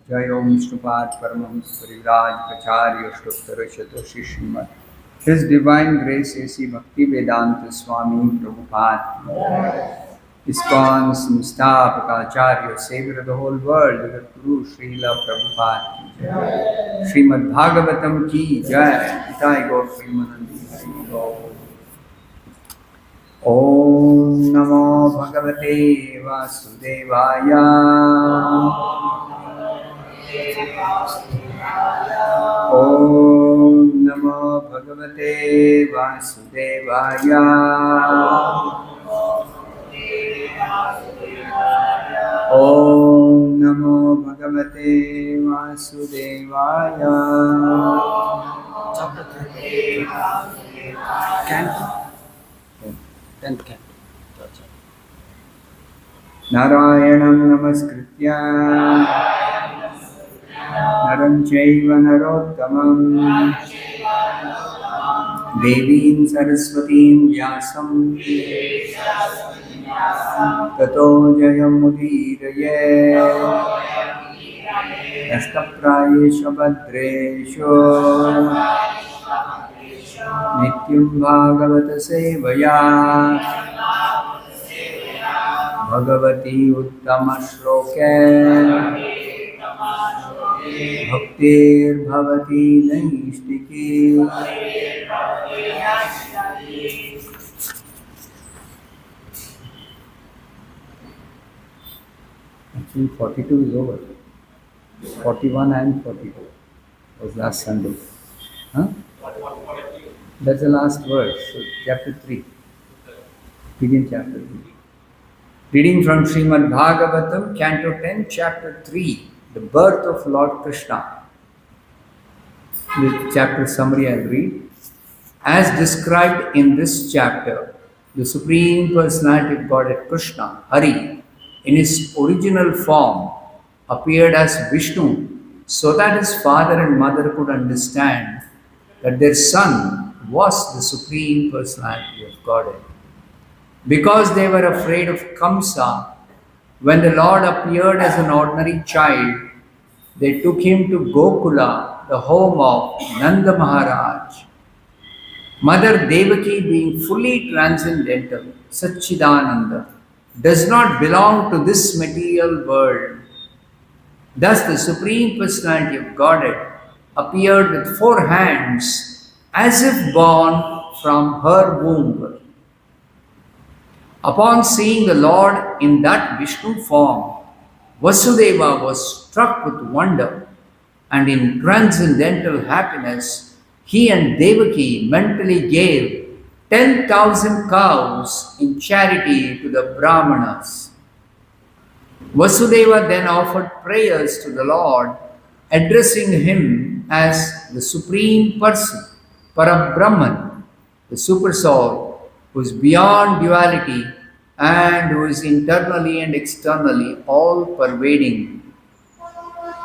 Jai Om Srila Paramahamsa Pariraj Acharya Shtottara Shatoshi Srimad. His Divine Grace A.C. Bhakti Vedanta Swami Prabhupada, ISKCON Samstapaka Acharya, Savior of the whole world, Guru Srila Prabhupada, Srimadh Bhagavatam ki Jai, Nitai Gaur Premanandi Hari Gaur. Om Namo Bhagavate Vasudevaya. Om Namo Bhagavate Vasudevaya. Om Namo Bhagavate Vasudevaya. Chapter 30. Canto. 10th canto. Narayanam Namaskritya Naram Chaiva Narottamam Devim Saraswatim Vyasam Tato Jayam Mudiraye Ashtaprayesha Bhadresho Nityam Bhagavata Sevaya Bhagavati Uttama Shloke Bhaktir Bhavati Naistiki. Actually 42 is over. 41 and 42 was last Sunday. Huh? That's the last verse. So chapter 3. Begin chapter 3. Reading from Srimadh Bhagavatam, Canto 10, Chapter 3, the birth of Lord Krishna. The chapter summary I'll read. As described in this chapter, the Supreme Personality of Godhead Krishna, Hari, in his original form, appeared as Vishnu so that his father and mother could understand that their son was the Supreme Personality of Godhead. Because they were afraid of Kamsa, when the Lord appeared as an ordinary child, they took him to Gokula, the home of Nanda Maharaj. Mother Devaki, being fully transcendental, Satchidananda, does not belong to this material world. Thus the Supreme Personality of Godhead appeared with 4 hands as if born from her womb. Upon seeing the Lord in that Vishnu form, Vasudeva was struck with wonder, and in transcendental happiness, he and Devaki mentally gave 10,000 cows in charity to the Brahmanas. Vasudeva then offered prayers to the Lord, addressing him as the Supreme Person, Parabrahman, the Super Soul, who is beyond duality and who is internally and externally all-pervading.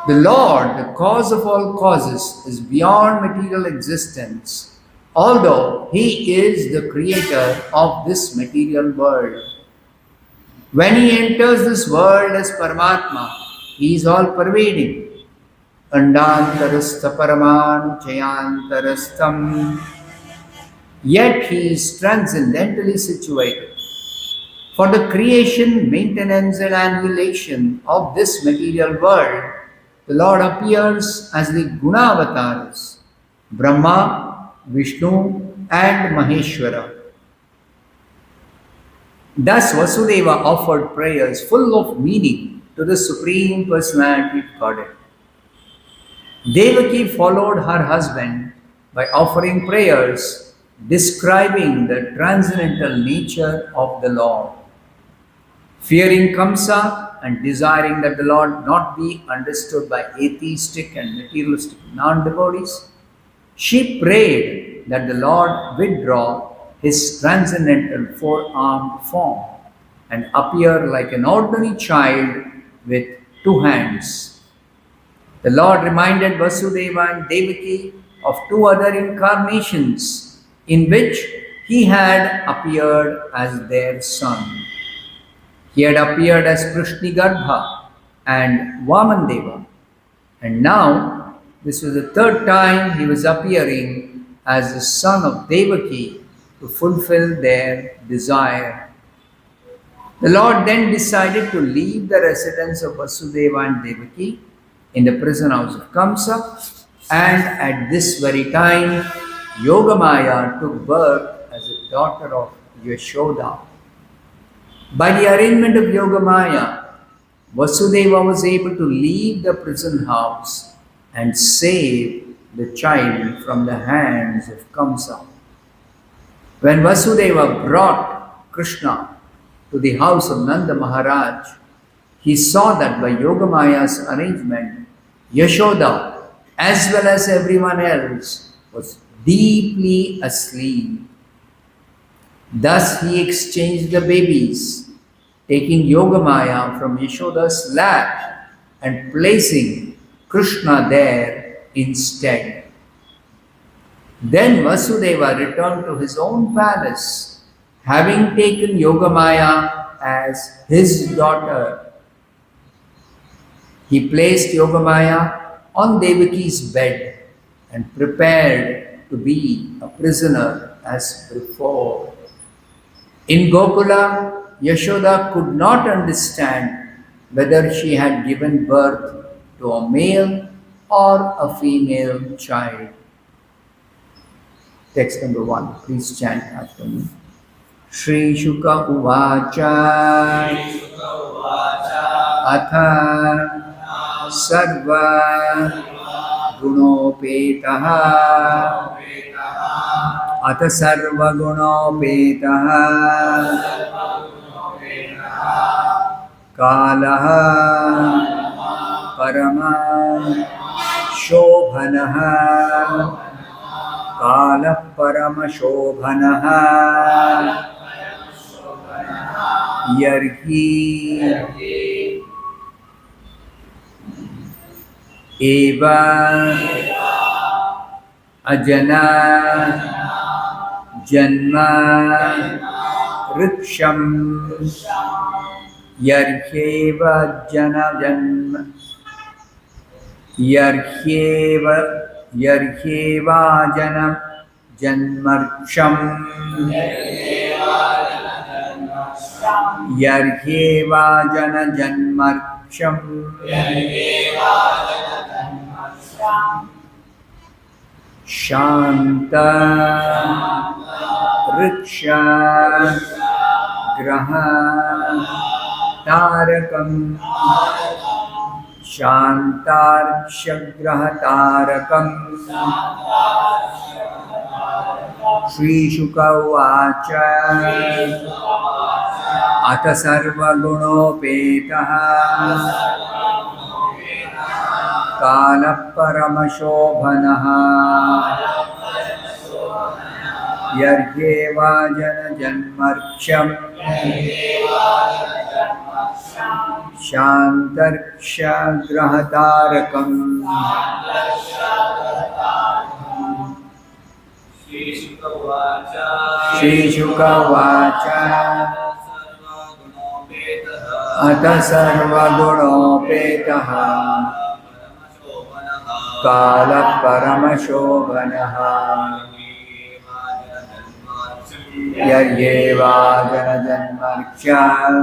The Lord, the cause of all causes, is beyond material existence, although He is the creator of this material world. When He enters this world as Paramatma, He is all-pervading. Andantarastha Paraman Chayantarastham. Yet He is transcendentally situated. For the creation, maintenance and annihilation of this material world, the Lord appears as the Gunavataras, Brahma, Vishnu and Maheshwara. Thus Vasudeva offered prayers full of meaning to the Supreme Personality of Godhead. Devaki followed her husband by offering prayers describing the transcendental nature of the Lord. Fearing Kamsa and desiring that the Lord not be understood by atheistic and materialistic non-devotees, she prayed that the Lord withdraw His transcendental 4-armed form and appear like an ordinary child with 2 hands. The Lord reminded Vasudeva and Devaki of 2 other incarnations in which He had appeared as their son. He had appeared as Krishnigarbha and Vamandeva, and now this was the 3rd time He was appearing as the son of Devaki to fulfill their desire. The Lord then decided to leave the residence of Vasudeva and Devaki in the prison house of Kamsa, and at this very time, Yogamaya took birth as a daughter of Yashoda. By the arrangement of Yogamaya, Vasudeva was able to leave the prison house and save the child from the hands of Kamsa. When Vasudeva brought Krishna to the house of Nanda Maharaj, he saw that by Yogamaya's arrangement, Yashoda, as well as everyone else, was deeply asleep. Thus he exchanged the babies, taking Yogamaya from Yashoda's lap and placing Krishna there instead. Then Vasudeva returned to his own palace, having taken Yogamaya as his daughter. He placed Yogamaya on Devaki's bed and prepared to be a prisoner as before. In Gokula, Yashoda could not understand whether she had given birth to a male or a female child. Text number 1. Please chant after me. Shri Shuka Uvacha Atha Sarva Gunopetaha Atha Sarva Gunopetaha Kalaha Parama Shobhanaha Kala Parama Shobhanaha Yarhi Eva Ajana Janma Riksham Yarheva Jana Janma Yarheva Jana Janmarksham Yarheva Jana Janmarksham Shanta Riksha Graha Tarakam Shantarkshagraha Tarakam Shri Shuka Vacha Ata Sarva Gunopetaha Kala Parama Shobhanaha Yarheva Jana Janmarksham Shantarksha Grahatarakam Shri Shuka Vacha Ata Sarva Gunopetaha Kala Parama Shobhanaha Yaryeva Jana Janmarksham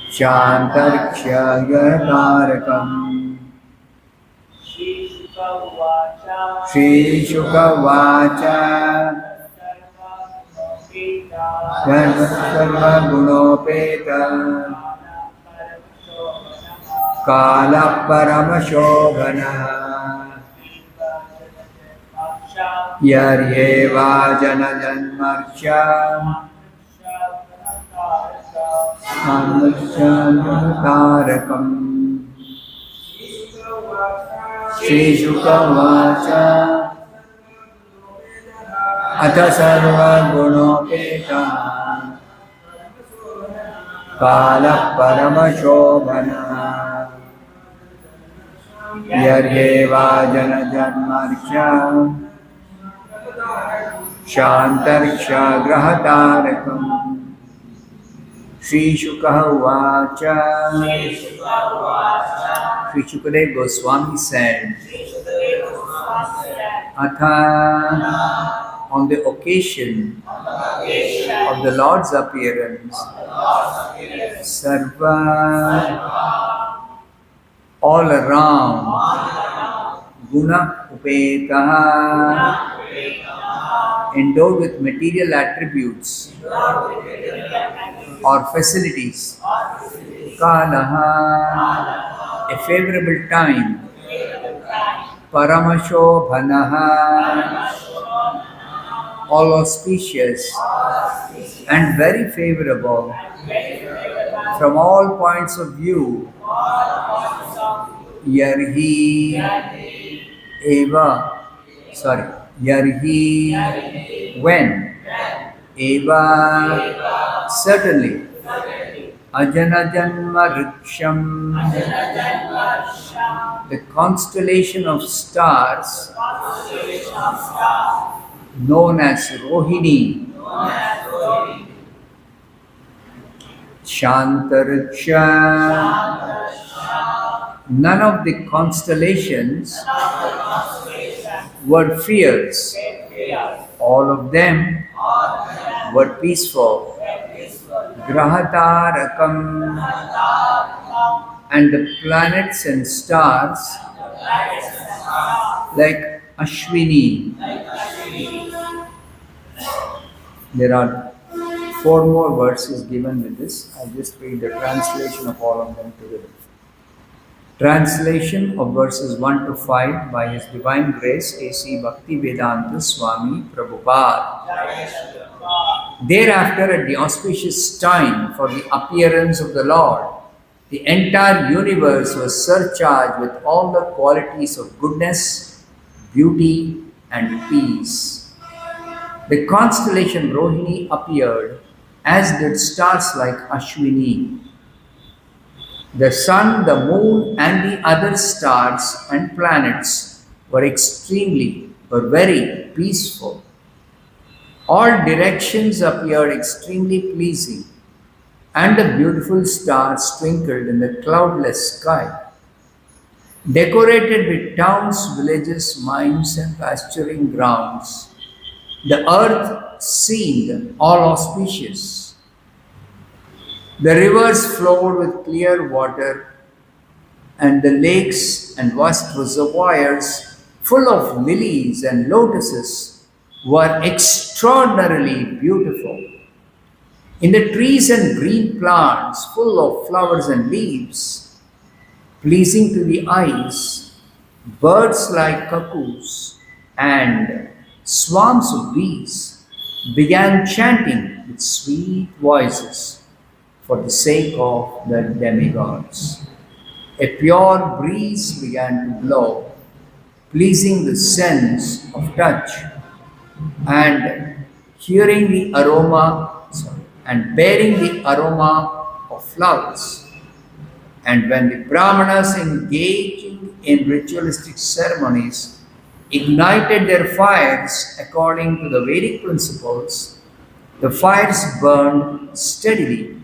Shantarksha Tarakam Shri Shuka Vacha Sarva Gunopeta Kala Parama Shobhanaha Yaryeva Jana Janmarksham Tarakam Shri Shuka Vacha Atha Sarva Gunopeta Kala Parama Shobhanaha Yaryeva Jana Janmarksham Shantarksha Grahatarakam Shri Shuka Vacha Shri Shukadev Goswami said, Atha, on the occasion of the Lord's appearance, Sarva, all around, Guna Upetaha, endowed with material attributes or facilities, Kalaha, a favorable time, Paramashobhanaha, all auspicious and very favorable from all points of view, Yarhi when, Eva, certainly, Ajana Janma Riksham, the constellation of stars known as Rohini, Shantaraksha. None of the constellations were fierce. All of them were peaceful. Grahatarakam. And the planets and stars like Ashwini. There are 4 more verses given with this. I'll just read the translation of all of them together. Translation of verses 1 to 5 by His Divine Grace A.C. Bhakti Vedanta Swami Prabhupada. Thereafter, at the auspicious time for the appearance of the Lord, the entire universe was surcharged with all the qualities of goodness, beauty, and peace. The constellation Rohini appeared, as did stars like Ashwini. The sun, the moon, and the other stars and planets were very peaceful. All directions appeared extremely pleasing, and the beautiful stars twinkled in the cloudless sky. Decorated with towns, villages, mines, and pasturing grounds, the earth seemed all auspicious. The rivers flowed with clear water, and the lakes and vast reservoirs full of lilies and lotuses were extraordinarily beautiful. In the trees and green plants full of flowers and leaves, pleasing to the eyes, birds like cuckoos and swarms of bees began chanting with sweet voices for the sake of the demigods. A pure breeze began to blow, pleasing the sense of touch, and bearing the aroma of flowers. And when the Brahmanas engaging in ritualistic ceremonies ignited their fires according to the Vedic principles, the fires burned steadily,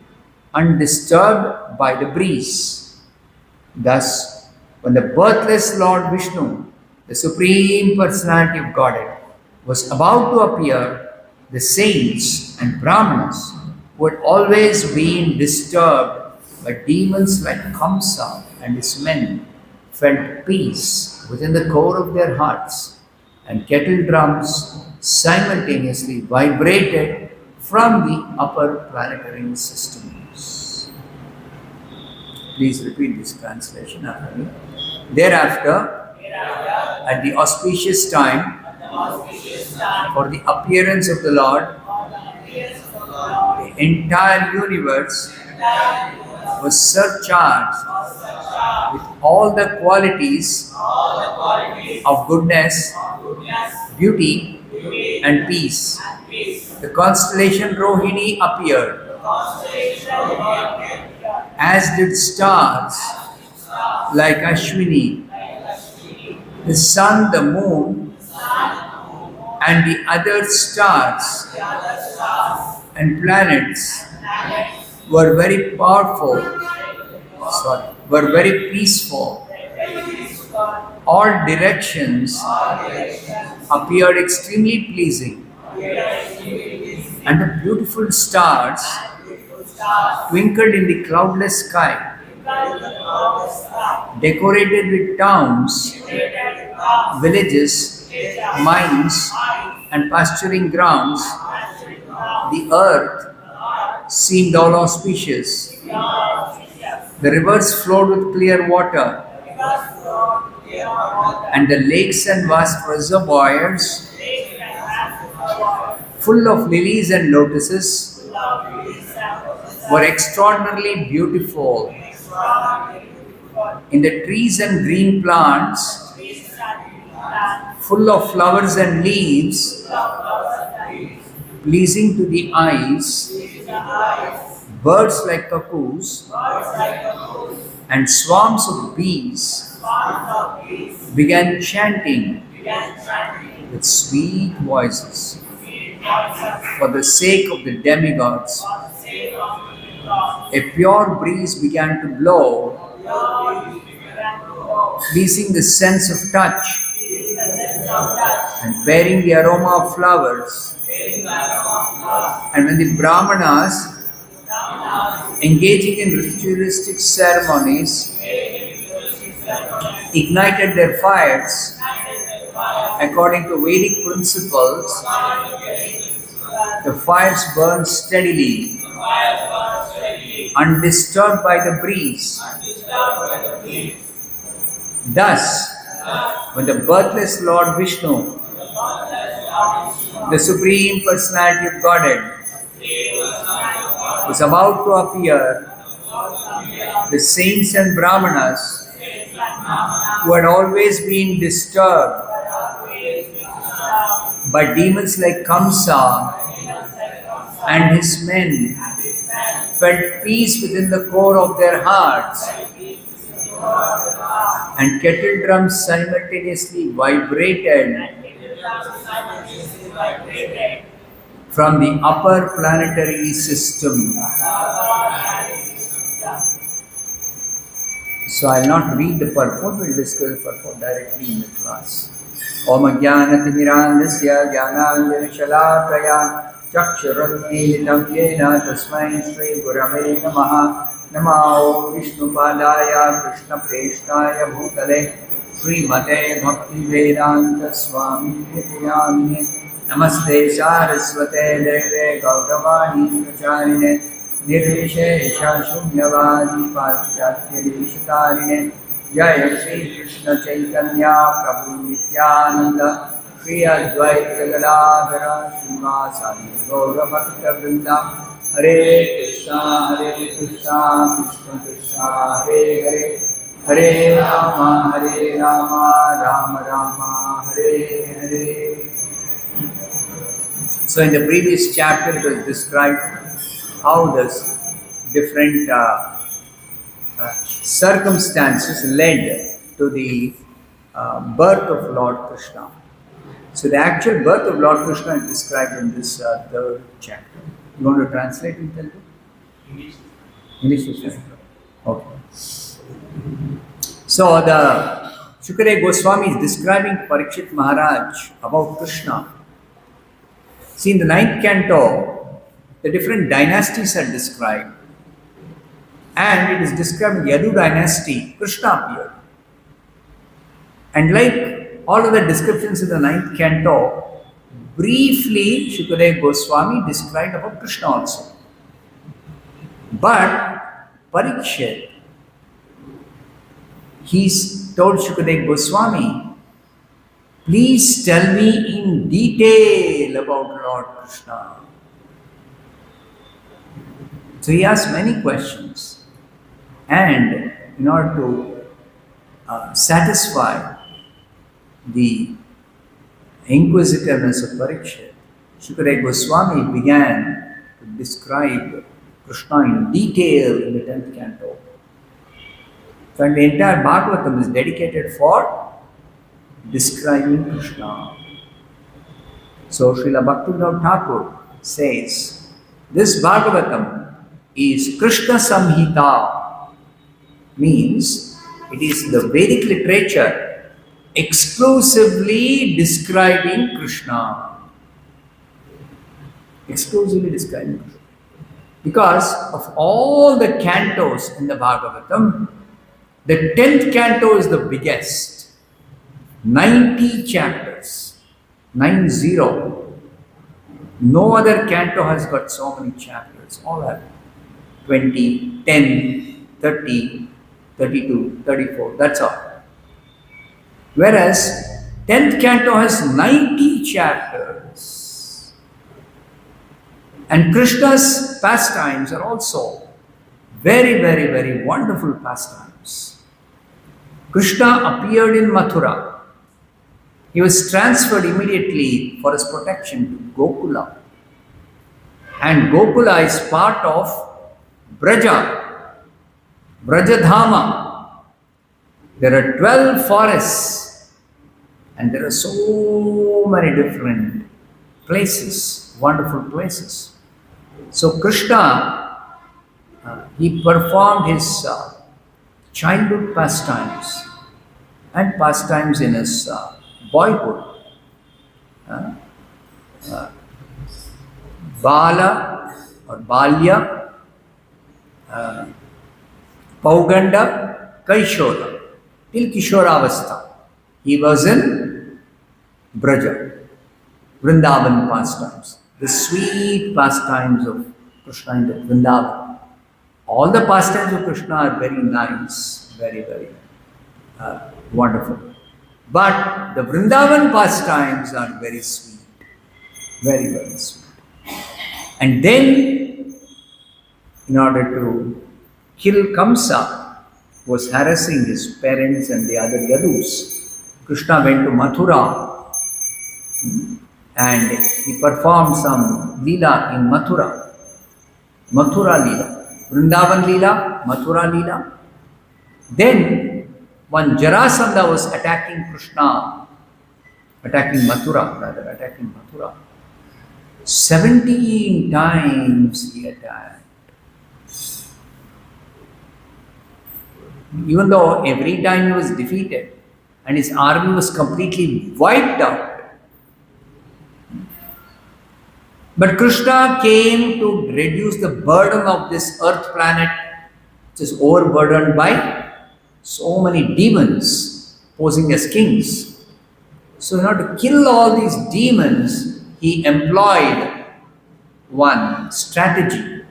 undisturbed by the breeze. Thus, when the birthless Lord Vishnu, the Supreme Personality of Godhead, was about to appear, the saints and Brahmanas, who had always been disturbed by demons like Kamsa and his men, felt peace within the core of their hearts, and kettle drums simultaneously vibrated from the upper planetary systems. Please repeat this translation after me. Thereafter, at the auspicious time for the appearance of the Lord, the entire universe was surcharged with all the qualities of goodness, beauty, and peace. The constellation Rohini appeared, as did stars like Ashwini. The sun, the moon, and the other stars and planets were very peaceful. All directions appeared extremely pleasing, and the beautiful stars twinkled in the cloudless sky. Decorated with towns, villages, mines, and pasturing grounds, the earth seemed all auspicious. The rivers flowed with clear water, and the lakes and vast reservoirs, full of lilies and lotuses, were extraordinarily beautiful. In the trees and green plants, full of flowers and leaves, pleasing to the eyes, birds like cuckoos and swarms of bees began chanting with sweet voices for the sake of the demigods. a pure breeze began to blow, pleasing the sense of touch and bearing the aroma of flowers. And when the Brahmanas, engaging in ritualistic ceremonies, ignited their fires according to Vedic principles, the fires burned steadily, undisturbed by the breeze. Thus, when the birthless Lord Vishnu, the Supreme Personality of Godhead, was about to appear, the saints and Brahmanas, who had always been disturbed by demons like Kamsa and his men, felt peace within the core of their hearts, and kettle drums simultaneously vibrated from the upper planetary system. So I'll not read the purport, we'll discuss the purport directly in the class. Om Jnanatimirandasya Jnananjanashalakaya Chakshurunmilitam Yena Tasmai Shri Gurave Namaha. Namo Vishnu Padaya Krishna Preshtaya Bhutale Srimadh Bhakti Vedanta Swami Nityanamine. Namaste Saraswate Deve Gauravani Pracharine Nirvishesha Shunyavadi Paschatyadeeshakarine. Jaya Shri Krishna Chaitanya Prabhu Nityananda Shri Advaita Gadadhara Srivasadi Gaura Bhakta Vrinda. Hare Krishna Krishna Krishna Hare Hare Hare Rama Rama Rama Hare Hare. So in the previous chapter it was described how this different circumstances led to the birth of Lord Krishna. So the actual birth of Lord Krishna is described in this third chapter. You want to translate in Telugu? English is fine. Okay. So the Shukadeva Goswami is describing Parikshit Maharaj about Krishna. See, in the 9th canto, the different dynasties are described. And it is described in Yadu dynasty, Krishna appeared. And like all of the descriptions in the 9th canto, briefly Shukadeva Goswami described about Krishna also. But Parikshit, he's told Shukadeva Goswami, please tell me in detail about Lord Krishna. So he asked many questions, and in order to satisfy the inquisitiveness of Parikshit, Shukadeva Goswami began to describe Krishna in detail in the 10th canto. So the entire Bhagavatam is dedicated for describing Krishna. So Srila Bhaktivinoda Thakur says, this Bhagavatam is Krishna Samhita, means it is the Vedic literature exclusively describing Krishna. Exclusively describing Krishna. Because of all the cantos in the Bhagavatam, the 10th canto is the biggest. 90 chapters. 90. No other canto has got so many chapters. All have 20, 10, 30, 32, 34. That's all. Whereas 10th canto has 90 chapters. And Krishna's pastimes are also very, very, very wonderful pastimes. Krishna appeared in Mathura. He was transferred immediately for his protection to Gokula. And Gokula is part of Braja, Brajadhama. There are 12 forests and there are so many different places, wonderful places. So Krishna he performed his childhood pastimes and pastimes in his boyhood. Uh, Bala or Balya, Pauganda, Kaishora, till Kishoravastha. He was in Braja, Vrindavan pastimes, the sweet pastimes of Krishna in the Vrindavan. All the pastimes of Krishna are very nice, very, very wonderful. But the Vrindavan pastimes are very sweet, very, very sweet. And then, in order to kill Kamsa, who was harassing his parents and the other Yadus, Krishna went to Mathura and he performed some Leela in Mathura. Mathura Leela. Vrindavan Leela, Mathura Leela. Then, when Jarasandha was attacking attacking Mathura, 17 times he attacked. Even though every time he was defeated and his army was completely wiped out. But Krishna came to reduce the burden of this earth planet, which is overburdened by so many demons posing as kings. So in order to kill all these demons, he employed one strategy.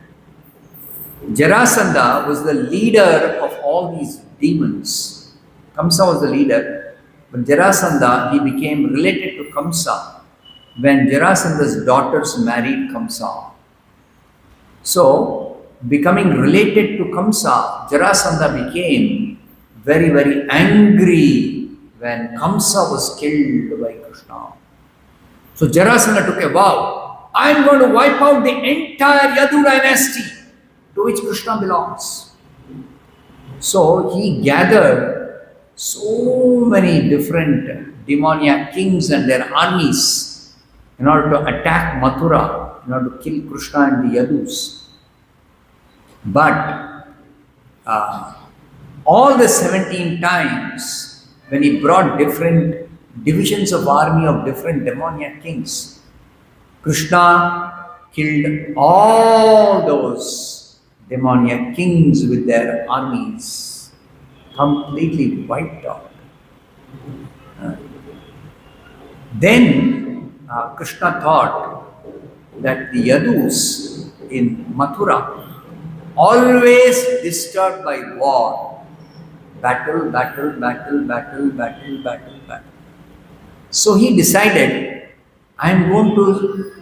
Jarasandha was the leader of all these demons. Kamsa was the leader, but Jarasandha, he became related to Kamsa when Jarasandha's daughters married Kamsa. So, becoming related to Kamsa, Jarasandha became very, very angry when Kamsa was killed by Krishna. So Jarasandha took a vow, I am going to wipe out the entire Yadu dynasty to which Krishna belongs. So he gathered so many different demoniac kings and their armies in order to attack Mathura, in order to kill Krishna and the Yadus. But all the 17 times when he brought different divisions of army of different demoniac kings, Krishna killed all those demoniac kings with their armies, completely wiped out. Then Krishna thought that the Yadus in Mathura, always disturbed by war, battle. So he decided, I am going to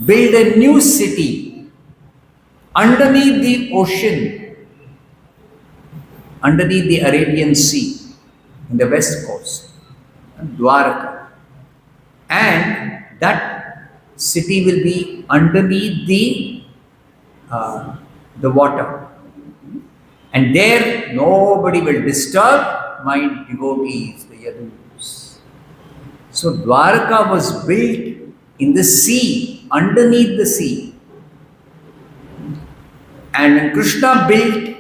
build a new city underneath the ocean, underneath the Arabian Sea, in the west coast, Dwarka. And that city will be underneath the water. And there nobody will disturb my devotees, the Yadus. So Dwarka was built in the sea, underneath the sea. And Krishna built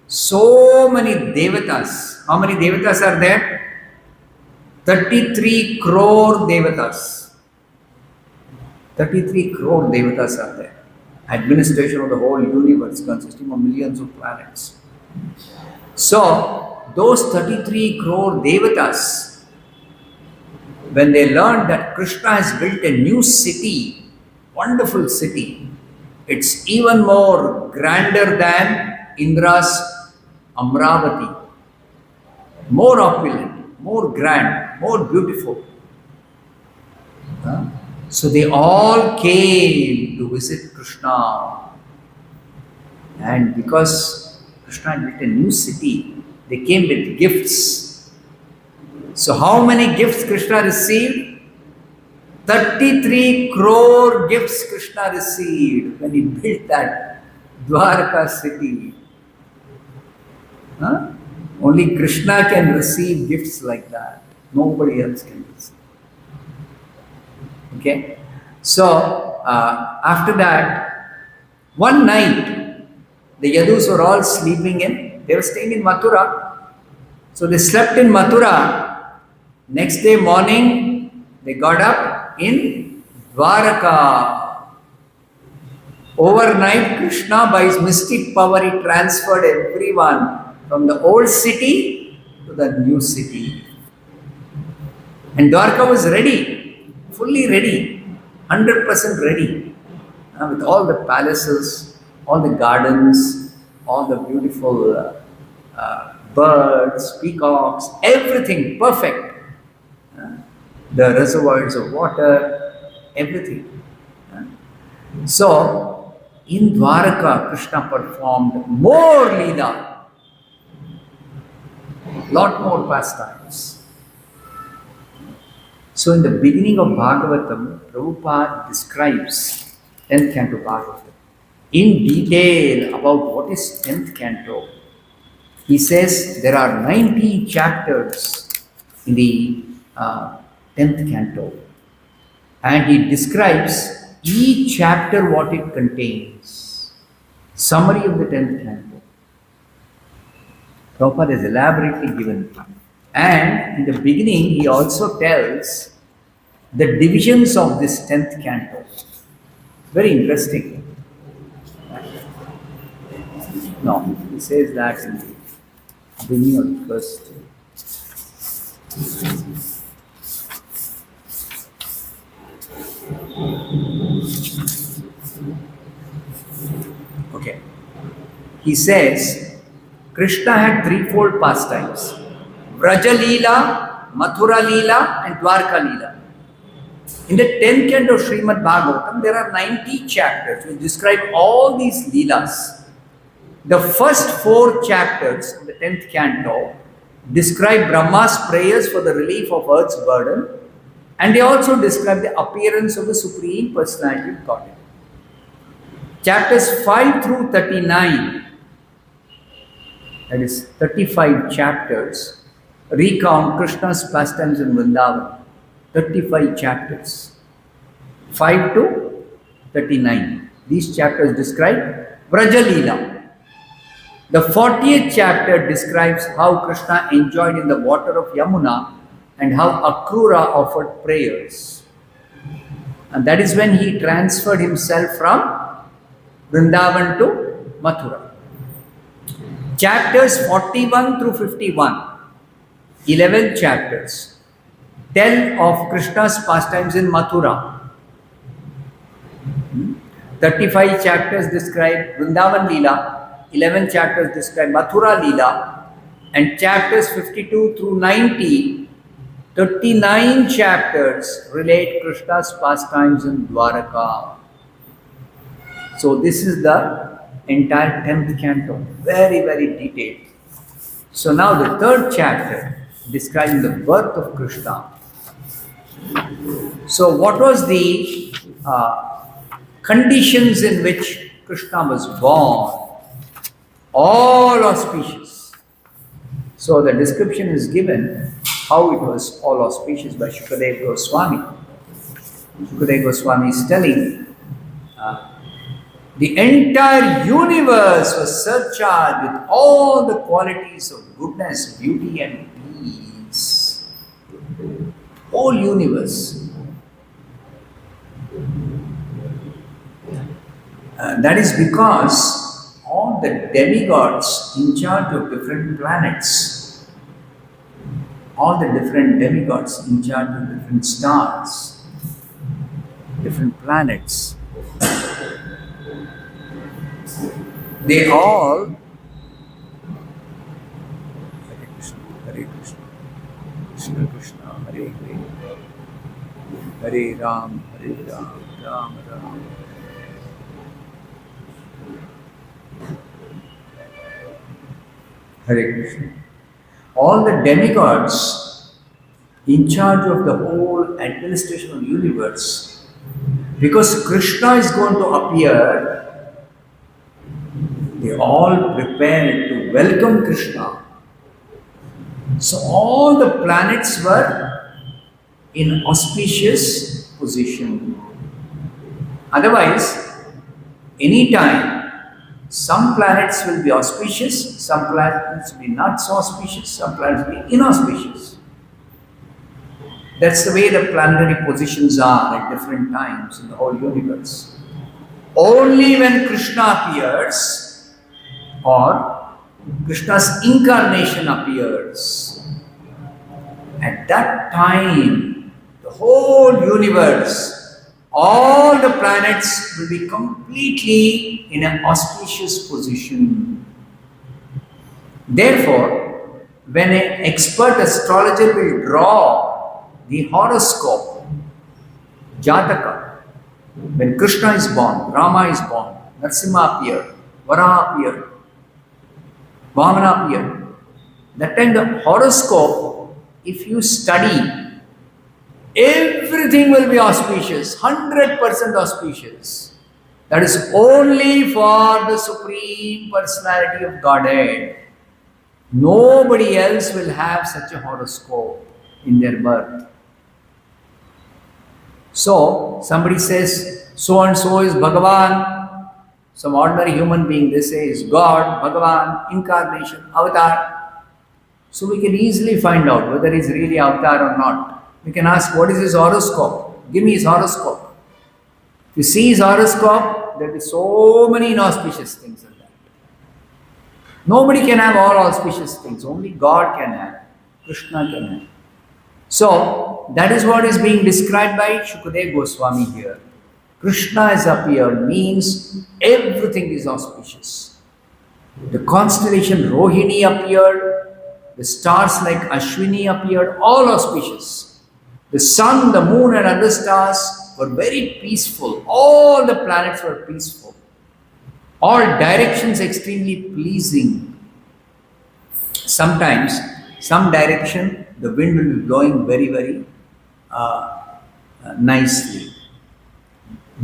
so many devatas. How many devatas are there? 33 crore devatas. 33 crore devatas are there. Administration of the whole universe consisting of millions of planets. So, those 33 crore devatas, when they learned that Krishna has built a new city, wonderful city, it's even more grander than Indra's Amravati, more opulent, more grand, more beautiful. So they all came to visit Krishna, and because Krishna had built a new city, they came with gifts. So how many gifts Krishna received? 33 crore gifts Krishna received when he built that Dwarka city. Only Krishna can receive gifts like that. Nobody else can receive. Okay? So, after that, One night, the Yadus were all sleeping in, they were staying in Mathura. So they slept in Mathura. Next day morning, they got up in Dwaraka. Overnight, Krishna, by his mystic power, he transferred everyone from the old city to the new city. And Dwarka was ready, fully ready, 100% ready, with all the palaces, all the gardens, all the beautiful birds, peacocks, everything perfect. The reservoirs of water, everything. So, in Dwaraka, Krishna performed more Leela, lot more pastimes. So, in the beginning of Bhagavatam, Prabhupada describes 10th canto Bhagavatam in detail about what is 10th canto. He says there are 90 chapters in the 10th canto, and he describes each chapter what it contains. Summary of the 10th canto. Prabhupada is elaborately given. And in the beginning, he also tells the divisions of this 10th canto. Very interesting. No, he says that in the beginning of the first. Okay. He says, Krishna had threefold pastimes. Vraja Leela, Mathura Leela and Dwarka Leela. In the 10th canto of Srimad Bhagavatam, there are 90 chapters which describe all these Leelas. The first 4 chapters of the 10th canto describe Brahma's prayers for the relief of earth's burden, and they also describe the appearance of the Supreme Personality of Godhead. Chapters 5 through 39, that is 35 chapters, recount Krishna's pastimes in Vrindavan. 35 chapters. 5 to 39. These chapters describe Vraja Leela. The 40th chapter describes how Krishna enjoyed in the water of Yamuna and how Akrura offered prayers. And that is when he transferred himself from Vrindavan to Mathura. Chapters 41 through 51, 11 chapters, tell of Krishna's pastimes in Mathura. 35 chapters describe Vrindavan Leela, 11 chapters describe Mathura Leela, and chapters 52 through 90, 39 chapters relate Krishna's pastimes in Dwaraka. So this is the entire 10th canto, very, very detailed. So now the 3rd chapter describing the birth of Krishna. So what was the conditions in which Krishna was born? All auspicious. So the description is given how it was all auspicious by Shukadeva Goswami. Shukadeva Goswami is telling the entire universe was surcharged with all the qualities of goodness, beauty and peace. Whole universe. That is because all the demigods in charge of different planets, all the different demigods in charge of different stars, different planets, they all Hare Krishna, Hare Krishna, Krishna Krishna, Hare Hare, Hare Ram, Ram Ram. Hare Krishna. All the demigods in charge of the whole administration of the universe, because Krishna is going to appear, they all prepared to welcome Krishna. So all the planets were in auspicious position. Otherwise, anytime, some planets will be auspicious, some planets will be not so auspicious, some planets will be inauspicious. That's the way the planetary positions are at different times in the whole universe. Only when Krishna appears or Krishna's incarnation appears, at that time, the whole universe, all the planets will be completely in an auspicious position. Therefore, when an expert astrologer will draw the horoscope, Jataka, when Krishna is born, Rama is born, Narasimha appeared, Varaha appeared, Vamana appeared. That time the horoscope, if you study, everything will be auspicious, 100% auspicious. That is only for the Supreme Personality of Godhead. Nobody else will have such a horoscope in their birth. So, somebody says, so and so is Bhagavan. Some ordinary human being, they say, is God, Bhagavan, incarnation, avatar. So we can easily find out whether he's really avatar or not. We can ask, what is his horoscope? Give me his horoscope. If you see his horoscope, there will be so many inauspicious things in that. Nobody can have all auspicious things. Only God can have. Krishna can have. So, that is what is being described by Shukadeva Goswami here. Krishna has appeared means everything is auspicious. The constellation Rohini appeared, the stars like Ashwini appeared, all auspicious. The sun, the moon and other stars were very peaceful. All the planets were peaceful. All directions extremely pleasing. Sometimes, some direction, the wind will be blowing very nicely.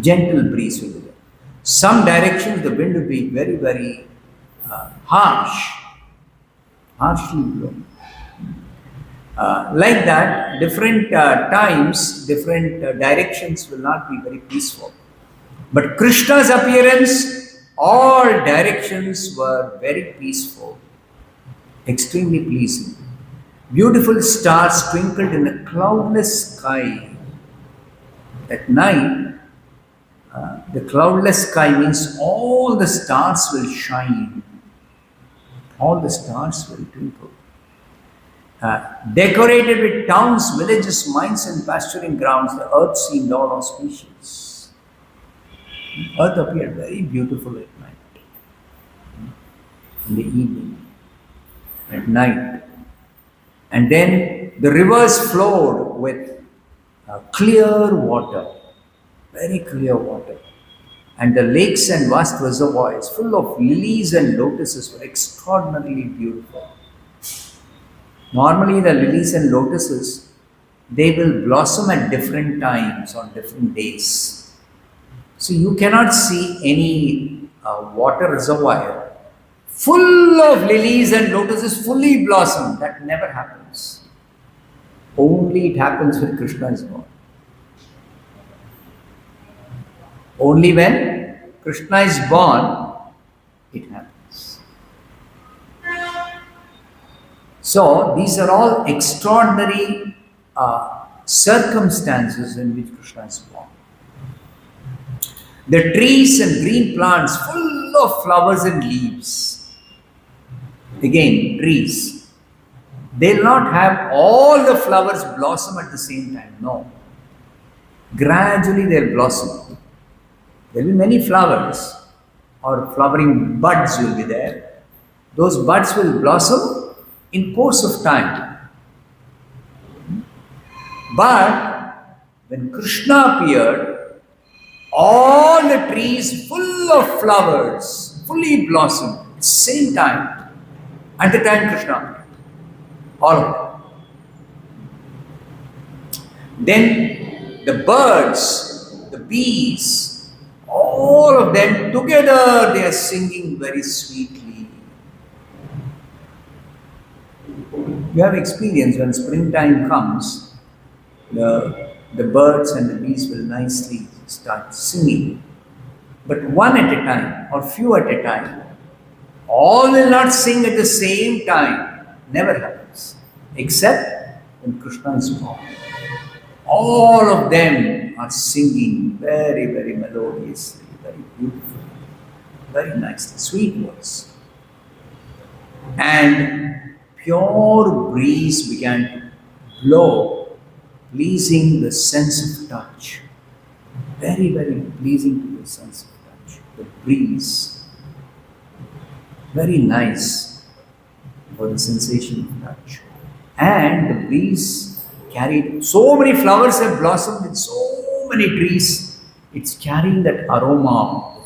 Gentle breeze will be there. Some directions, the wind will be very harshly blowing. Like that, different times, different directions will not be very peaceful. But Krishna's appearance, all directions were very peaceful, extremely pleasing. Beautiful stars twinkled in a cloudless sky. At night, the cloudless sky means all the stars will shine. All the stars will twinkle. Decorated with towns, villages, mines and pasturing grounds, the earth seemed all auspicious. Earth appeared very beautiful at night. In the evening, at night. And then the rivers flowed with clear water, very clear water. And the lakes and vast reservoirs full of lilies and lotuses were extraordinarily beautiful. Normally the lilies and lotuses, they will blossom at different times on different days. So you cannot see any water reservoir full of lilies and lotuses fully blossom. That never happens. Only it happens when Krishna is born. Only when Krishna is born, it happens. So, these are all extraordinary circumstances in which Krishna is born. The trees and green plants full of flowers and leaves. Again, trees. They will not have all the flowers blossom at the same time. No. Gradually they will blossom. There will be many flowers or flowering buds will be there. Those buds will blossom in course of time. But when Krishna appeared, all the trees full of flowers, fully blossomed at the same time. At the time Krishna appeared. All of them. Then the birds, the bees, all of them together they are singing very sweetly. You have experience when springtime comes, the birds and the bees will nicely start singing. but one at a time or few at a time. All will not sing at the same time. Never happens. Except when Krishna is born. All of them are singing very, very melodiously, very beautifully, very nicely, sweet words. And pure breeze began to blow, pleasing the sense of touch. Very, very pleasing to the sense of touch. The breeze. Very nice for the sensation of touch. And the breeze carried, so many flowers have blossomed in so many trees. It's carrying that aroma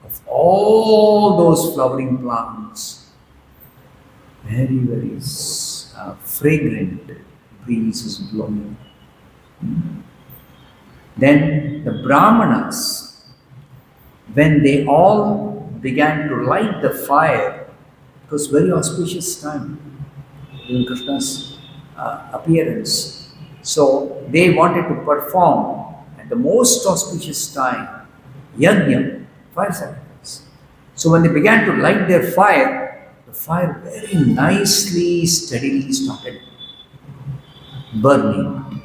of all those flowering plants. Very, very fragrant breeze is blowing. Then the Brahmanas, when they all began to light the fire, it was very auspicious time during Krishna's appearance. So they wanted to perform at the most auspicious time, yajna, fire sacrifice. So when they began to light their fire, the fire very nicely, steadily started burning.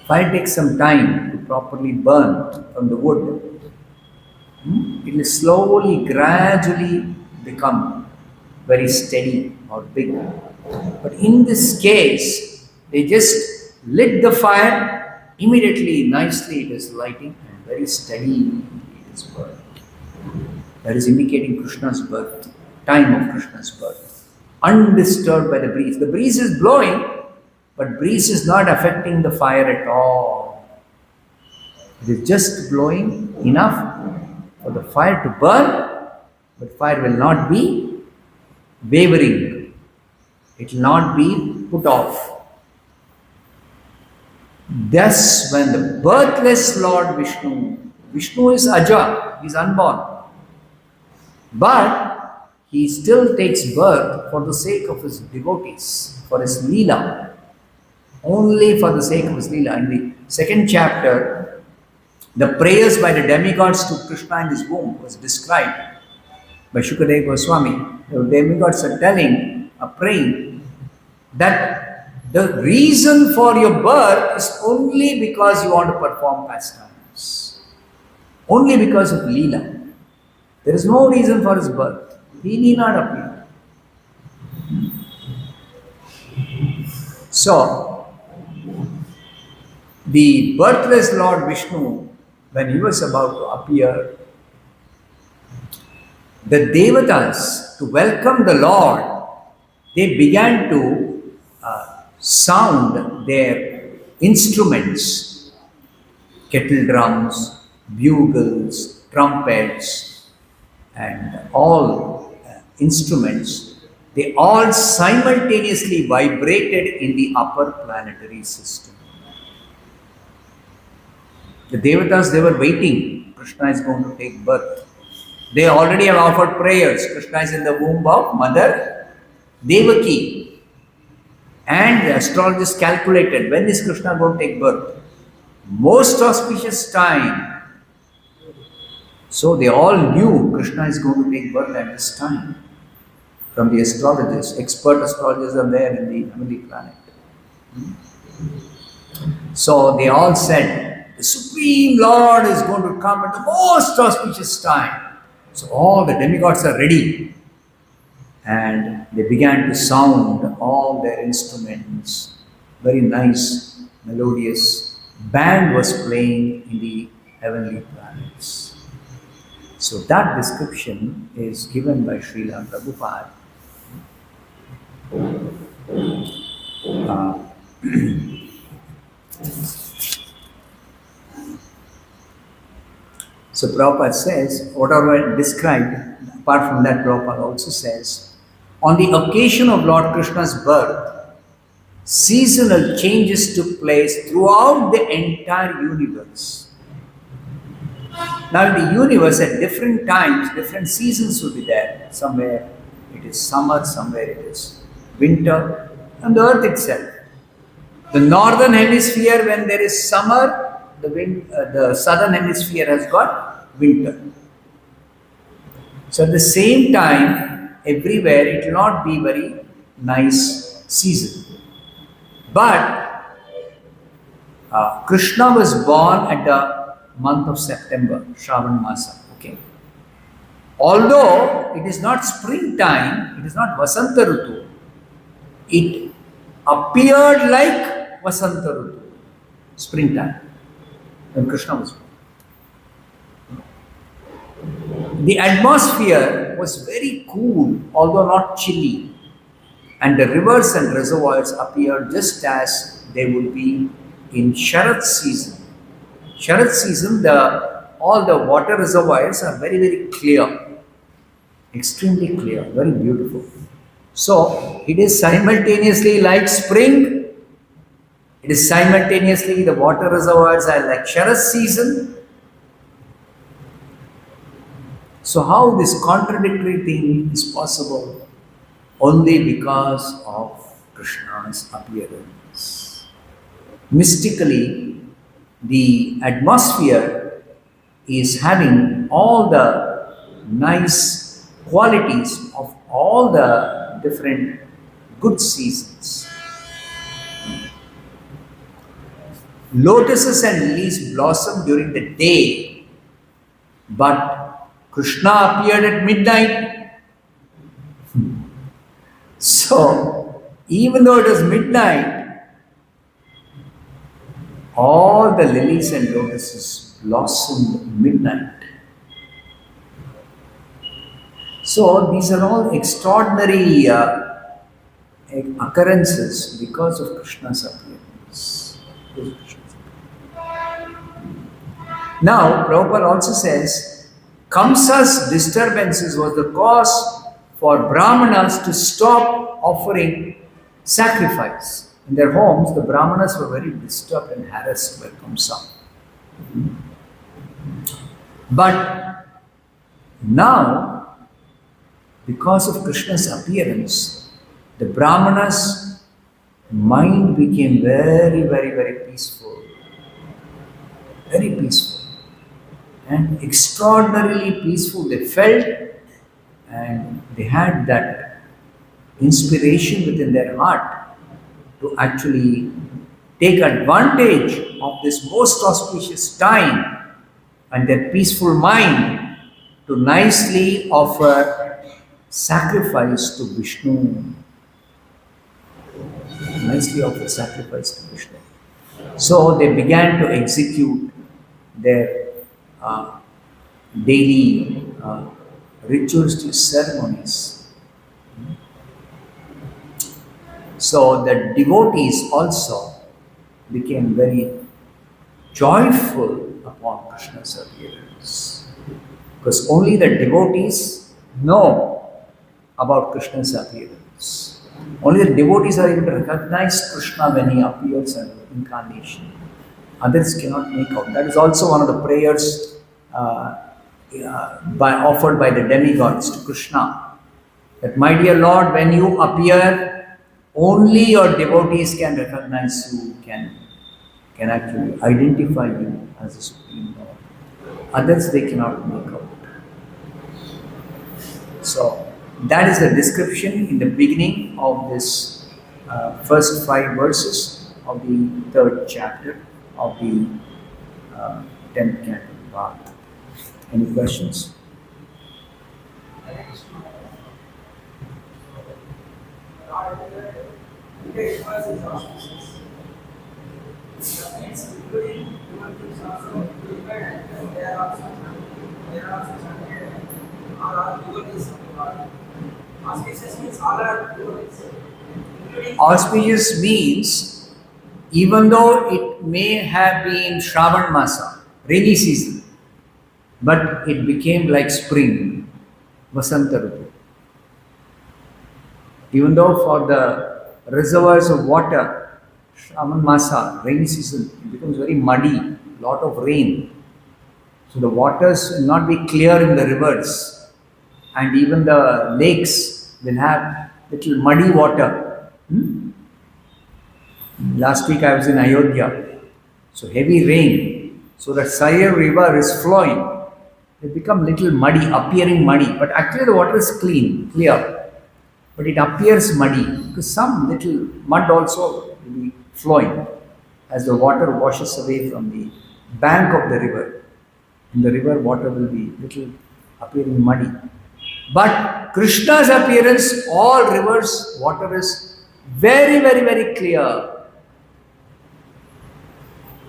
Fire takes some time to properly burn from the wood. It will slowly, gradually become very steady or big. But in this case, they just lit the fire, immediately, nicely it is lighting and very steady it is burning. That is indicating Krishna's birth, time of Krishna's birth. Undisturbed by the breeze. The breeze is blowing, but breeze is not affecting the fire at all. It is just blowing enough for the fire to burn, but fire will not be wavering. It will not be put off. Thus, when the birthless Lord Vishnu is Aja, he is unborn, but he still takes birth for the sake of his devotees, for his Leela, only for the sake of his Leela. In the second chapter, the prayers by the demigods to Krishna in his womb was described by Shukadeva Goswami. The demigods are praying that the reason for your birth is only because you want to perform pastimes. Only because of Leela. There is no reason for his birth. He need not appear. So, the birthless Lord Vishnu, when he was about to appear, the Devatas, to welcome the Lord, they began to sound their instruments, kettle drums, bugles, trumpets, and all instruments. They all simultaneously vibrated in the upper planetary system. The Devatas, they were waiting. Krishna is going to take birth. They already have offered prayers. Krishna is in the womb of Mother Devaki. And the astrologers calculated, when is Krishna going to take birth? Most auspicious time. So they all knew Krishna is going to take birth at this time. From the astrologers, expert astrologers are there in the heavenly planet. So they all said, the Supreme Lord is going to come at the most auspicious time. So all the demigods are ready. And they began to sound all their instruments. Very nice, melodious band was playing in the heavenly planets. So that description is given by Srila Prabhupada. So Prabhupada says, whatever described, apart from that, Prabhupada also says, on the occasion of Lord Krishna's birth, seasonal changes took place throughout the entire universe. Now in the universe at different times, different seasons will be there. Somewhere it is summer, somewhere it is winter, and the earth itself. The northern hemisphere, when there is summer, the southern hemisphere has got winter. So at the same time, everywhere it will not be very nice season. But Krishna was born at the month of September, Shravan Masa. Okay. Although it is not springtime, it is not Vasanta Rutu, it appeared like Vasanta Rutu, springtime, when Krishna was born. The atmosphere was very cool, although not chilly, and the rivers and reservoirs appeared just as they would be in Sharad season. Sharad season, all the water reservoirs are very, very clear, extremely clear, very beautiful. So it is simultaneously like spring, it is simultaneously the water reservoirs are like Sharad season. So how this contradictory thing is possible? Only because of Krishna's appearance. Mystically, the atmosphere is having all the nice qualities of all the different good seasons. Lotuses and lilies blossom during the day, but Krishna appeared at midnight. So, even though it was midnight, all the lilies and lotuses blossomed at midnight. So, these are all extraordinary occurrences because of Krishna's appearance. Now, Prabhupada also says, Kamsa's disturbances was the cause for Brahmanas to stop offering sacrifice. In their homes, the Brahmanas were very disturbed and harassed by Kamsa. But now, because of Krishna's appearance, the Brahmanas' mind became very, very, very peaceful. Very peaceful. And extraordinarily peaceful they felt, and they had that inspiration within their heart to actually take advantage of this most auspicious time and their peaceful mind to nicely offer sacrifice to Vishnu. Nicely offer sacrifice to Vishnu. So they began to execute their daily ritualistic ceremonies. So the devotees also became very joyful upon Krishna's appearance, because only the devotees know about Krishna's appearance. Only the devotees are able to recognize Krishna when he appears in incarnation. Others cannot make out. That is also one of the prayers offered by the demigods to Krishna. That, my dear Lord, when you appear, only your devotees can recognize you, can actually identify you as the Supreme Lord. Others they cannot make out. So that is the description in the beginning of this first 5 verses of the 3rd chapter of the 10th canto of Bhagavatham. Any questions? Auspicious means, even though it may have been Shravan Masa, rainy season, but it became like spring, Vasanta Rutu. Even though for the reservoirs of water, Shravan Masa, rainy season, it becomes very muddy, lot of rain. So the waters will not be clear in the rivers, and even the lakes will have little muddy water. Last week I was in Ayodhya, so heavy rain, so that Sayar river is flowing, they become little muddy, appearing muddy, but actually the water is clean, clear. But it appears muddy because some little mud also will be flowing as the water washes away from the bank of the river. In the river, water will be little appearing muddy. But Krishna's appearance, all rivers, water is very, very, very clear.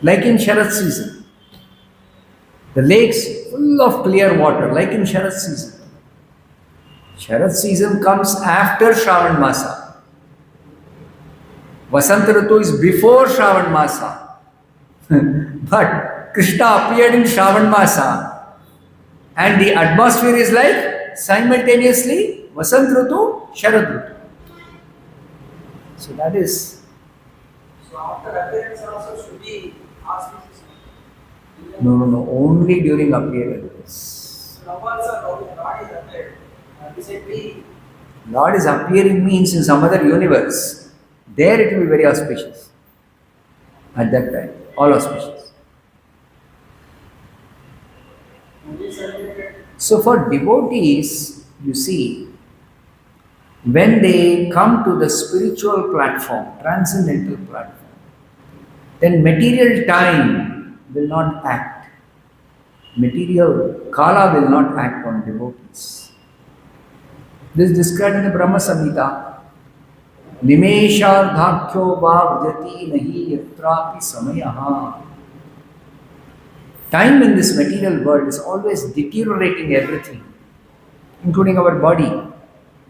Like in Sharad season. The lakes full of clear water, like in Sharad season. Sharad season comes after Shravan Masa. Vasanta Ritu is before Shravan Masa. But Krishna appeared in Shravan Masa and the atmosphere is like simultaneously Vasant Ritu, Sharad Ritu. So that is. So after appearance also should be auspicious. No, only during appearance. Now also Lord is appeared. Recently, Lord is appearing means in some other universe. There it will be very auspicious. At that time, all auspicious. So for devotees, you see, when they come to the spiritual platform, transcendental platform, then material time will not act. Material kala will not act on devotees. This is described in the Brahma Samhita. Nimeshardhakhyo bhavjati nahi yatrapi samayaha. Time in this material world is always deteriorating everything, including our body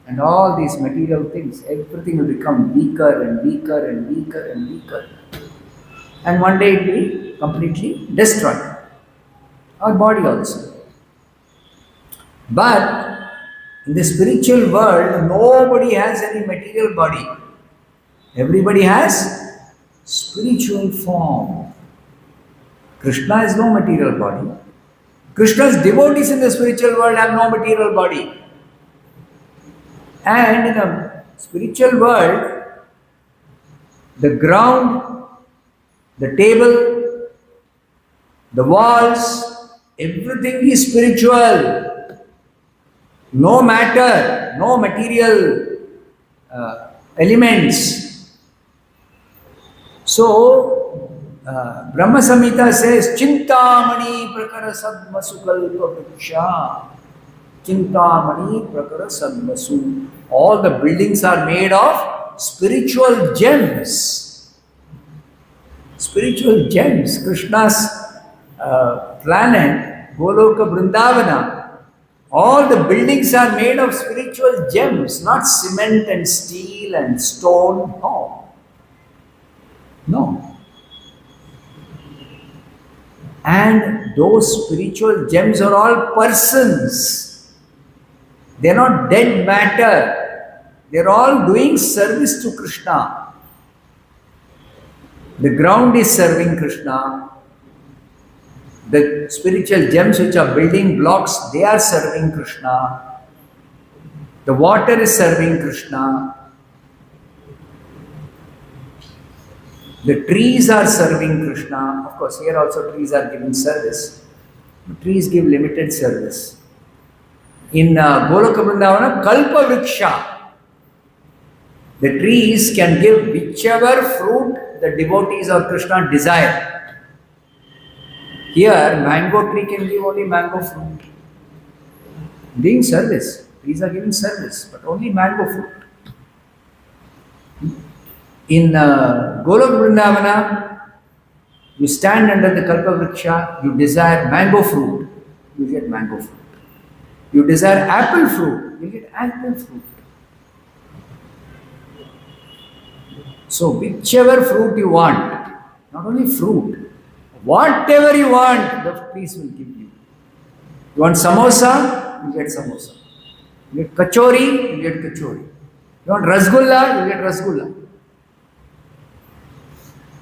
and all these material things. Everything will become weaker and weaker and weaker and weaker. And one day it will be completely destroyed. Our body also. But in the spiritual world, nobody has any material body. Everybody has spiritual form. Krishna has no material body. Krishna's devotees in the spiritual world have no material body. And in the spiritual world, the ground, the table, the walls, everything is spiritual. No matter, no material elements. So, Brahma Samhita says, Chintamani prakara sadmasukalpa vriksha. Chintamani prakara sadmasu. All the buildings are made of spiritual gems. Spiritual gems. Krishna's planet, Goloka Vrindavana, all the buildings are made of spiritual gems, not cement and steel and stone. No. And those spiritual gems are all persons. They are not dead matter. They are all doing service to Krishna. The ground is serving Krishna. The spiritual gems which are building blocks, they are serving Krishna. The water is serving Krishna. The trees are serving Krishna. Of course, here also trees are giving service. The trees give limited service. In Goloka Vrindavana, Kalpa Vriksha. The trees can give whichever fruit the devotees of Krishna desire. Here, mango tree can give only mango fruit. Doing service. Trees are giving service, but only mango fruit. In Goloka Vrindavana, you stand under the Kalpa Vriksha, you desire mango fruit, you get mango fruit. You desire apple fruit, you get apple fruit. So whichever fruit you want, not only fruit, whatever you want, the trees will give you. You want samosa, you get samosa. You get kachori, you get kachori. You want rasgulla, you get rasgulla.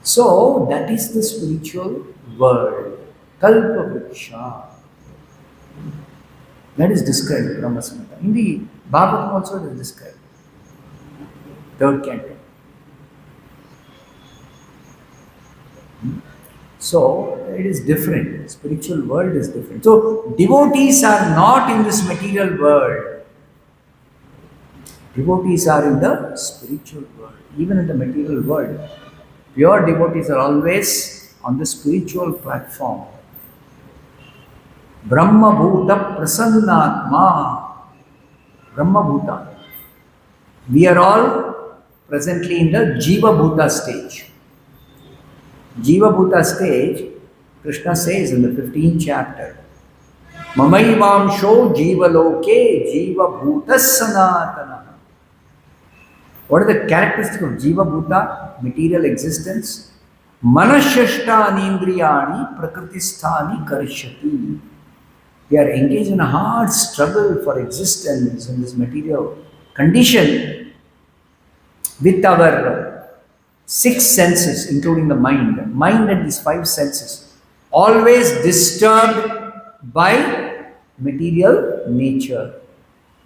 So that is the spiritual world. Kalpa Vriksha. That is described in Brahma Samhita. In the Bhagavatham also it is described. Third canto. So it is different. Spiritual world is different. So devotees are not in this material world. Devotees are in the spiritual world. Even in the material world, pure devotees are always on the spiritual platform. Brahma Bhuta Prasannatma. Brahma Bhuta. We are all presently in the Jiva Bhuta stage. Jiva Bhuta stage, Krishna says in the 15th chapter, Mamaivamsho Jiva Loke Jiva Bhuta Sanatana. What are the characteristics of Jiva Bhuta, material existence? Manashashtani Indriyani Prakritisthani Karishyati. We are engaged in a hard struggle for existence in this material condition with our 6 senses, including the mind and these 5 senses, always disturbed by material nature.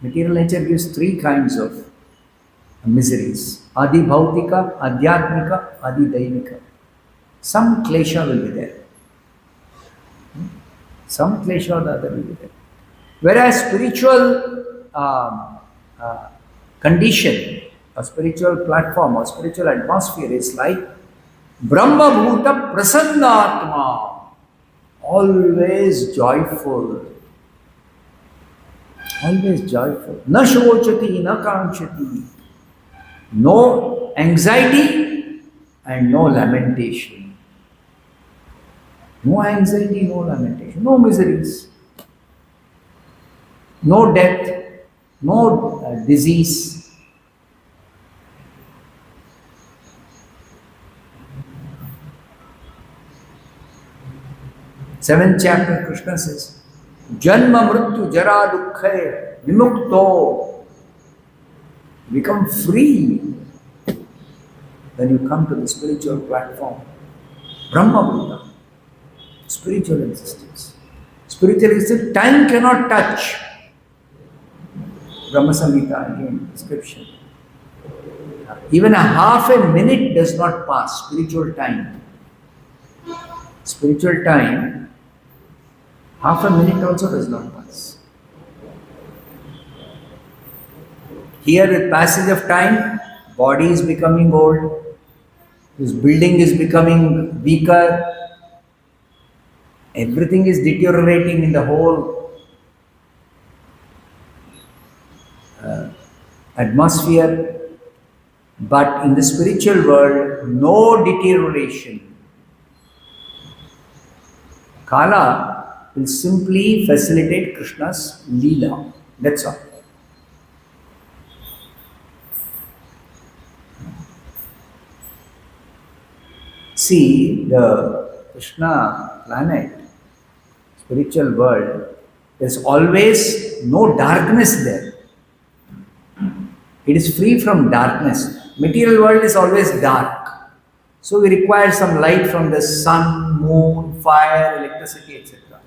Material nature gives 3 kinds of miseries: Adi Bhautika, Adhyatmika, Adi Daivika. Some klesha will be there. Some klesha or the other will be there. Whereas spiritual condition, a spiritual platform or spiritual atmosphere is like Brahma Bhuta Prasannatma, always joyful. Always joyful. Na shochati, na kanchati. No anxiety and no lamentation. No anxiety, no lamentation, no miseries, no death, no disease. Seventh chapter, Krishna says, Janma Mrityu Jara Dukkha Vimukto. Become free when you come to the spiritual platform. Brahma Bhuta. Spiritual existence. Spiritual existence, time cannot touch. Brahma Samhita, again, description. Even a half a minute does not pass, spiritual time. Spiritual time, half a minute also does not pass. Here with passage of time, body is becoming old, this building is becoming weaker, everything is deteriorating in the whole atmosphere. But in the spiritual world, no deterioration. Kala will simply facilitate Krishna's Leela. That's all. See, the Krishna planet, spiritual world, there's always no darkness there. It is free from darkness. Material world is always dark. So we require some light from the sun, moon, fire, electricity, etc.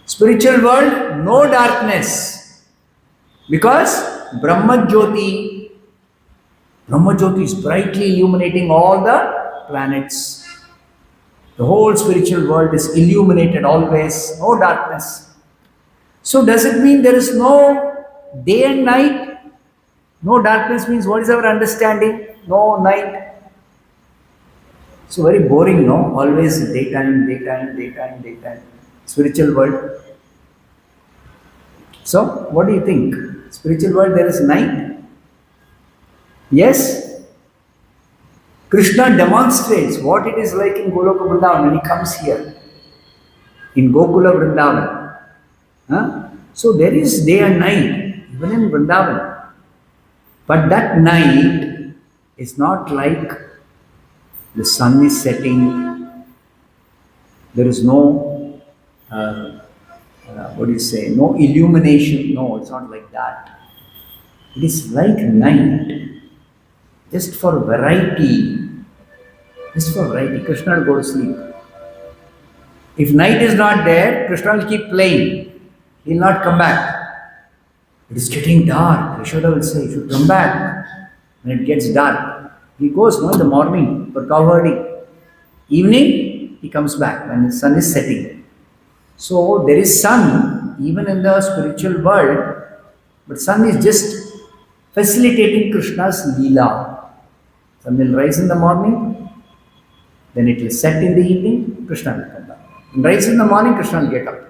Spiritual world, no darkness. Because Brahma Jyoti is brightly illuminating all the planets. The whole spiritual world is illuminated always, no darkness. So does it mean there is no day and night? No darkness means what is our understanding? No night. So very boring, no? Always daytime. Spiritual world. So what do you think? Spiritual world there is night? Yes? Krishna demonstrates what it is like in Goloka Vrindavan when he comes here. In Gokula Vrindavan. So there is day and night, even in Vrindavan. But that night is not like the sun is setting, there is no, no illumination. No, it's not like that. It is like night, just for variety. Just for variety, Krishna will go to sleep. If night is not there, Krishna will keep playing. He will not come back. It is getting dark. Yashoda will say, you should come back when it gets dark. He goes in the morning for cow herding. Evening, he comes back when the sun is setting. So there is sun even in the spiritual world, but sun is just facilitating Krishna's Leela. Sun will rise in the morning, then it will set in the evening, Krishna will come back. And rise in the morning, Krishna will get up.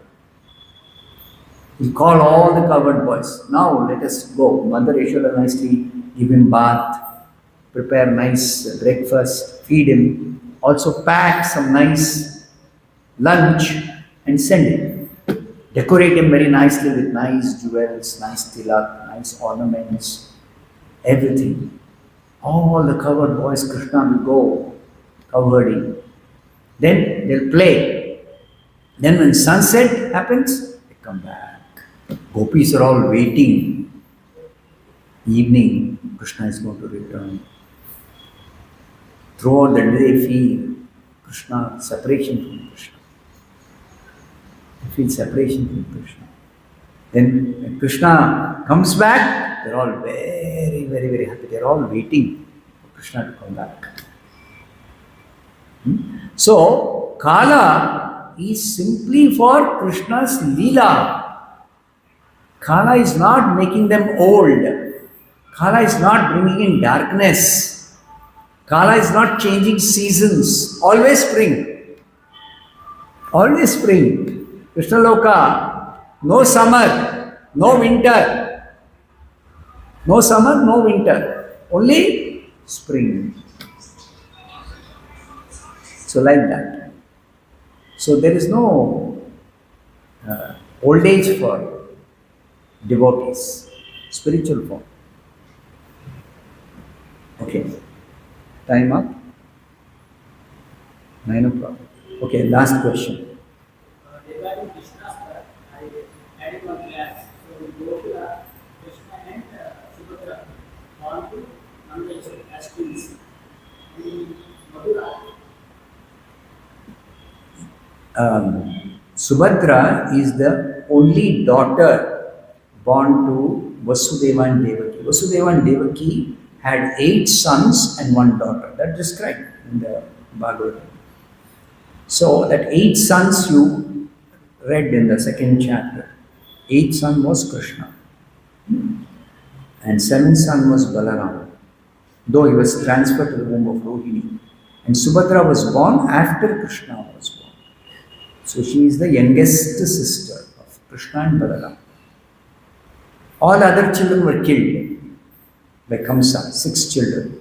He'll call all the cowherd boys. Now let us go. Mother Yashoda nicely give him bath, prepare nice breakfast, feed him, also pack some nice lunch and send him. Decorate him very nicely with nice jewels, nice tilak, nice ornaments, everything. All the cowherd boys, Krishna will go cowherding. Then they'll play. Then when sunset happens, they come back. Gopis are all waiting. Evening, Krishna is going to return. Throughout the day they feel Krishna, separation from Krishna. They feel separation from Krishna. Then when Krishna comes back, they're all very, very, very happy. They're all waiting for Krishna to come back. So, Kala is simply for Krishna's Leela. Kala is not making them old. Kala is not bringing in darkness. Kala is not changing seasons. Always spring. Always spring. Krishna Loka, no summer, no winter. No summer, no winter. Only spring. So like that. So there is no old age for devotees, spiritual form. Okay, time up. 9 o'clock. Okay, last question. Regarding Krishna's birth, I added one class. So go to Krishna and Subhadra born to Nanda as twins. In Madura. Subhadra is the only daughter born to Vasudeva and Devaki. Vasudeva and Devaki had 8 sons and 1 daughter. That's described in the Bhagavatham. So that 8 sons you read in the 2nd chapter. 8th son was Krishna. And 7th son was Balaram. Though he was transferred to the womb of Rohini. And Subhadra was born after Krishna was born. So she is the youngest sister of Krishna and Balaram. All other children were killed by Kamsa, 6 children.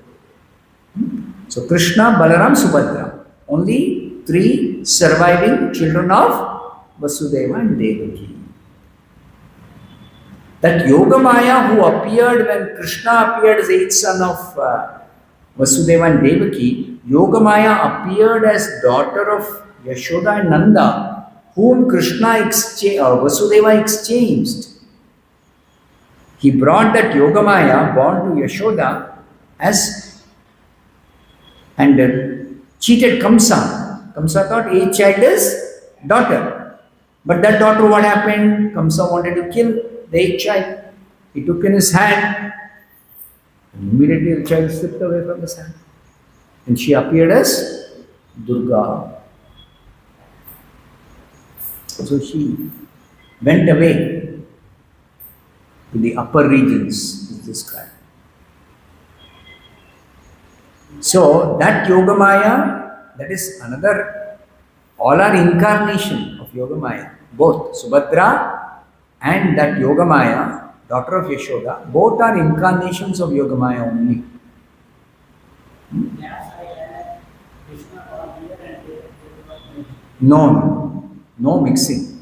So Krishna, Balaram, Subhadra. Only 3 surviving children of Vasudeva and Devaki. That Yogamaya who appeared when Krishna appeared as 8th son of Vasudeva and Devaki, Yogamaya appeared as daughter of Yashoda and Nanda, whom Vasudeva exchanged. He brought that Yogamaya born to Yashoda and cheated Kamsa. Kamsa thought 8th child is daughter. But that daughter, what happened? Kamsa wanted to kill the 8th child. He took in his hand. And immediately the child slipped away from his hand. And she appeared as Durga. So she went away to the upper regions, is described. So that Yogamaya, that is another, all are incarnation of Yogamaya. Both Subhadra and that Yogamaya, daughter of Yashoda, both are incarnations of Yogamaya only. No mixing.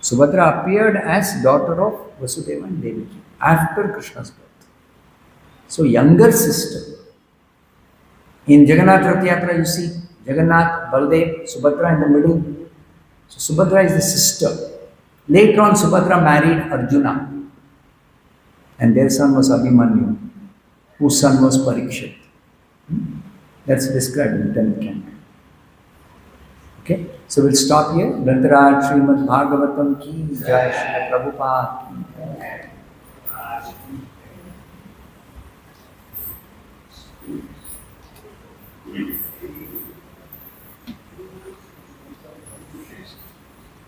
Subhadra appeared as daughter of Vasudeva and Devaki after Krishna's birth. So younger sister. In Jagannath Rath Yatra you see Jagannath, Baldev, Subhadra in the middle. So Subhadra is the sister. Later on Subhadra married Arjuna. And their son was Abhimanyu, whose son was Parikshit. That's described in the 10th canto. Okay, so we'll stop here. Dhantaraj Srimadh Bhagavatam ki Jai, Srila Prabhupada ki Jai.